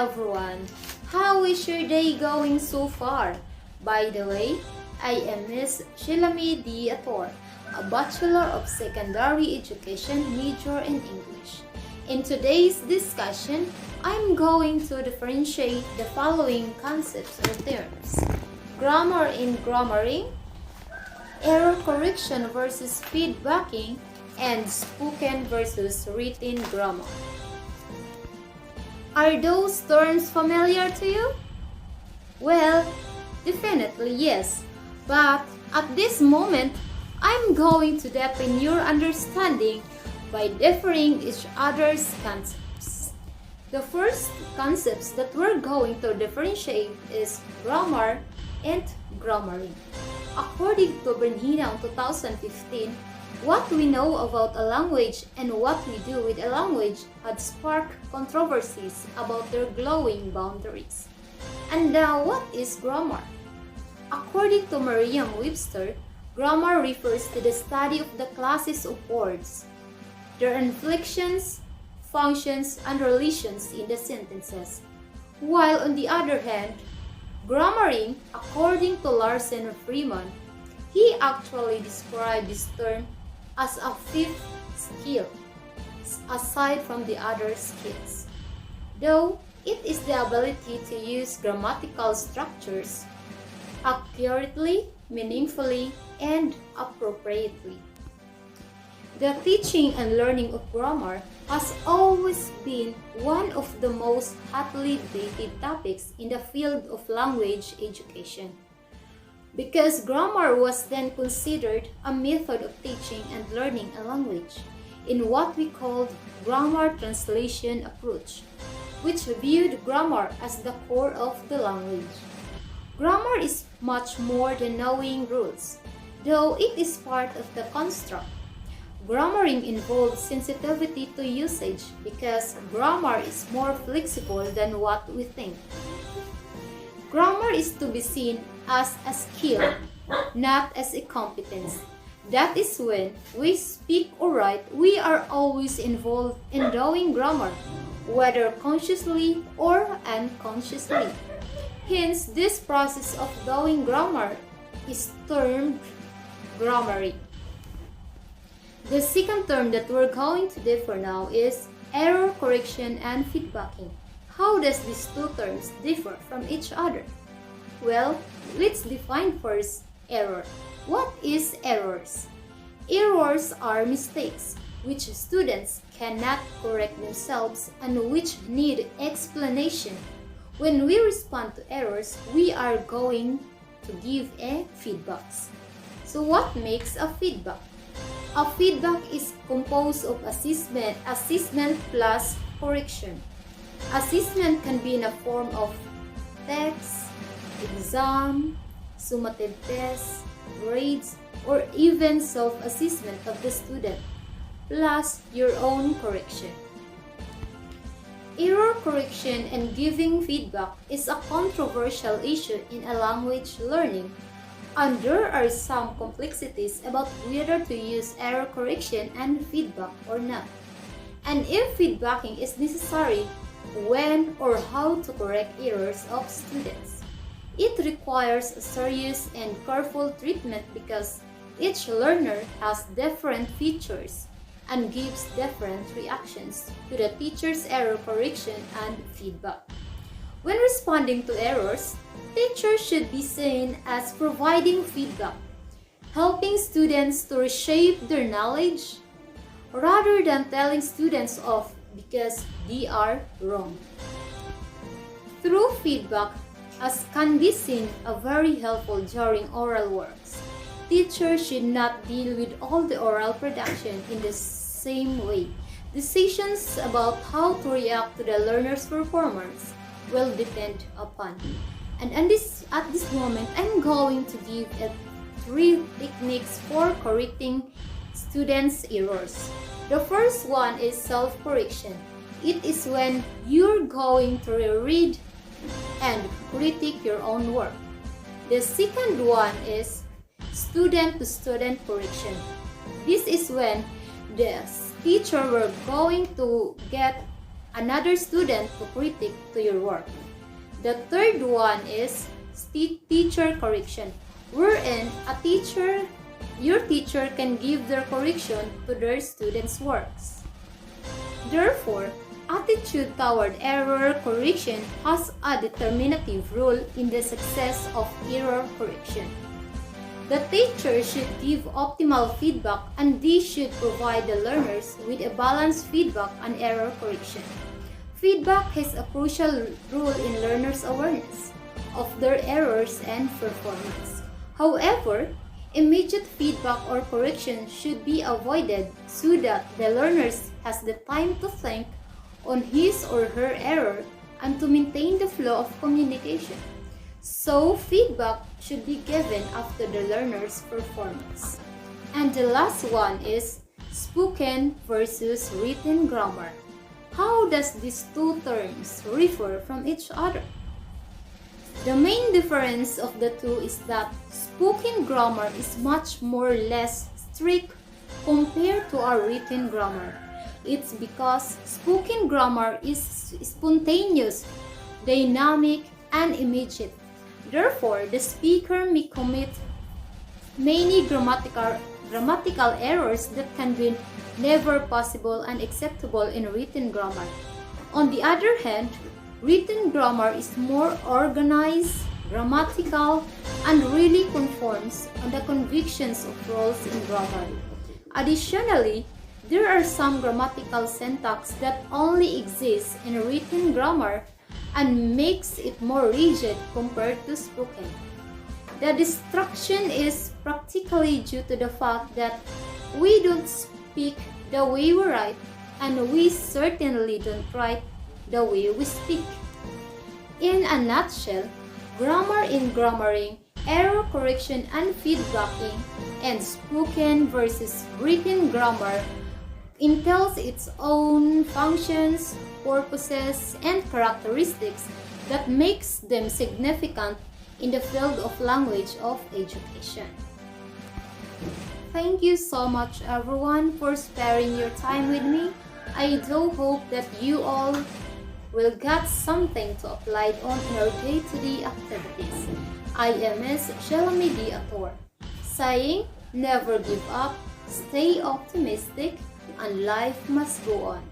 everyone, how is your day going so far? By the way, I am Miss Shilami D. Ator, a Bachelor of Secondary Education major in English. In today's discussion, I'm going to differentiate the following concepts or terms: grammar in grammaring, error correction versus feedbacking, and spoken versus written grammar. Are those terms familiar to you? Well, definitely yes. But at this moment, I'm going to deepen your understanding by differing each other's concepts. The first concepts that we're going to differentiate is grammar and grammaring. According to Bernina in 2015, what we know about a language and what we do with a language had sparked controversies about their glowing boundaries. And now, what is grammar? According to Merriam-Webster, grammar refers to the study of the classes of words, their inflections, functions, and relations in the sentences. While on the other hand, grammaring, according to Larsen and Freeman, he actually described this term as a fifth skill, aside from the other skills. Though it is the ability to use grammatical structures accurately, meaningfully, and appropriately. The teaching and learning of grammar has always been one of the most hotly debated topics in the field of language education, because grammar was then considered a method of teaching and learning a language in what we called grammar translation approach, which viewed grammar as the core of the language. Grammar is much more than knowing rules, though it is part of the construct. Grammaring involves sensitivity to usage because grammar is more flexible than what we think. Grammar is to be seen as a skill, not as a competence. That is when we speak or write, we are always involved in knowing grammar, whether consciously or unconsciously. Hence, this process of knowing grammar is termed grammaring. The second term that we're going to differ now is error correction and feedbacking. How does these two terms differ from each other? Well, let's define first error. What is errors? Errors are mistakes which students cannot correct themselves and which need explanation. When we respond to errors, we are going to give a feedback. So what makes a feedback? A feedback is composed of assessment plus correction. Assessment can be in a form of text, exam, summative tests, grades, or even self-assessment of the student, plus your own correction. Error correction and giving feedback is a controversial issue in a language learning, and there are some complexities about whether to use error correction and feedback or not, and if feedbacking is necessary, when or how to correct errors of students. It requires a serious and careful treatment because each learner has different features and gives different reactions to the teacher's error correction and feedback. When responding to errors, teachers should be seen as providing feedback, helping students to reshape their knowledge, rather than telling students off because they are wrong. Through feedback, as can be seen, are very helpful during oral works. Teachers should not deal with all the oral production in the same way. Decisions about how to react to the learner's performance will depend upon. And at this moment, I'm going to give 3 techniques for correcting students' errors. The first one is self-correction. It is when you're going to reread and critique your own work. The second one is student-to-student correction. This is when the teacher were going to get another student to critique to your work. The third one is teacher correction, wherein your teacher can give their correction to their students' works. Therefore, attitude toward error correction has a determinative role in the success of error correction. The teacher should give optimal feedback, and they should provide the learners with a balanced feedback and error correction. Feedback has a crucial role in learners' awareness of their errors and performance. However, immediate feedback or correction should be avoided so that the learners has the time to think on his or her error and to maintain the flow of communication. So, feedback should be given after the learner's performance. And the last one is spoken versus written grammar. How does these two terms differ from each other? The main difference of the two is that spoken grammar is much more less strict compared to our written grammar. It's because spoken grammar is spontaneous, dynamic, and immediate. Therefore, the speaker may commit many grammatical errors that can be never possible and acceptable in written grammar. On the other hand, written grammar is more organized, grammatical, and really conforms on the convictions of rules in grammar. Additionally, there are some grammatical syntax that only exists in written grammar and makes it more rigid compared to spoken. The distinction is practically due to the fact that we don't speak the way we write, and we certainly don't write the way we speak. In a nutshell, grammar in grammaring, error correction and feedbacking, and spoken versus written grammar entails its own functions, purposes, and characteristics that makes them significant in the field of language of education. Thank you so much everyone for sparing your time with me. I do hope that you all will get something to apply on your day-to-day activities. I am Ms. Shelamidi Ator, saying never give up, stay optimistic, and life must go on.